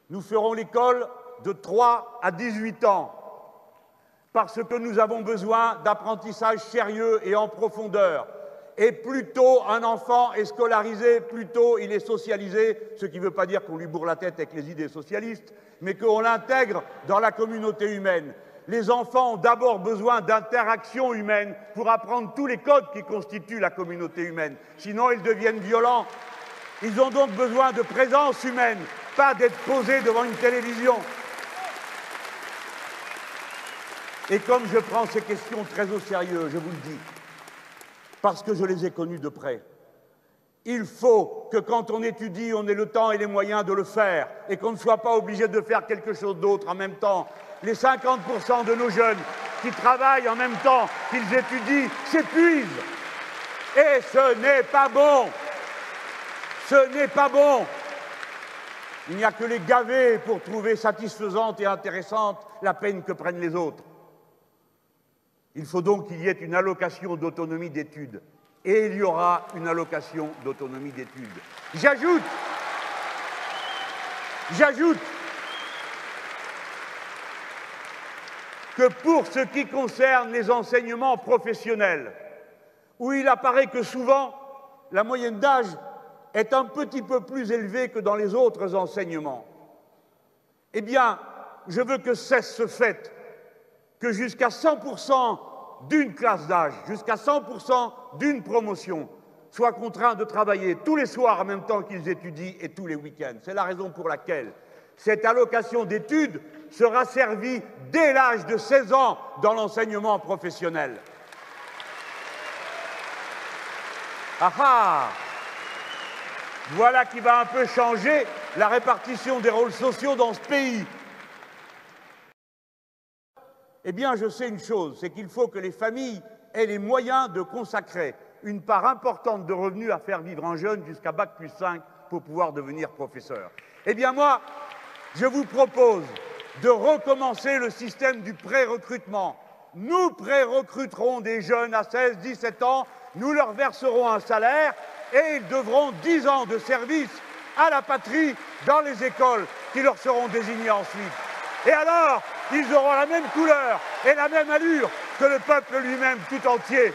Nous ferons l'école de 3 à 18 ans, parce que nous avons besoin d'apprentissage sérieux et en profondeur. Et plus tôt un enfant est scolarisé, plus tôt il est socialisé, ce qui ne veut pas dire qu'on lui bourre la tête avec les idées socialistes, mais qu'on l'intègre dans la communauté humaine. Les enfants ont d'abord besoin d'interaction humaine pour apprendre tous les codes qui constituent la communauté humaine. Sinon, ils deviennent violents. Ils ont donc besoin de présence humaine, pas d'être posés devant une télévision. Et comme je prends ces questions très au sérieux, je vous le dis, parce que je les ai connues de près, il faut que quand on étudie, on ait le temps et les moyens de le faire et qu'on ne soit pas obligé de faire quelque chose d'autre en même temps. Les 50% de nos jeunes qui travaillent en même temps qu'ils étudient s'épuisent. Et ce n'est pas bon. Ce n'est pas bon. Il n'y a que les gavés pour trouver satisfaisante et intéressante la peine que prennent les autres. Il faut donc qu'il y ait une allocation d'autonomie d'études. Et il y aura une allocation d'autonomie d'études. J'ajoute que pour ce qui concerne les enseignements professionnels, où il apparaît que souvent la moyenne d'âge est un petit peu plus élevée que dans les autres enseignements, eh bien, je veux que cesse ce fait que jusqu'à 100% d'une classe d'âge, jusqu'à 100% d'une promotion, soient contraints de travailler tous les soirs en même temps qu'ils étudient et tous les week-ends. C'est la raison pour laquelle cette allocation d'études sera servie dès l'âge de 16 ans dans l'enseignement professionnel. Ah ah! Voilà qui va un peu changer la répartition des rôles sociaux dans ce pays. Eh bien, je sais une chose, c'est qu'il faut que les familles aient les moyens de consacrer une part importante de revenus à faire vivre un jeune jusqu'à Bac+5 pour pouvoir devenir professeur. Eh bien, moi, je vous propose de recommencer le système du pré-recrutement. Nous pré-recruterons des jeunes à 16, 17 ans, nous leur verserons un salaire et ils devront 10 ans de service à la patrie dans les écoles qui leur seront désignées ensuite. Et alors, ils auront la même couleur et la même allure que le peuple lui-même tout entier.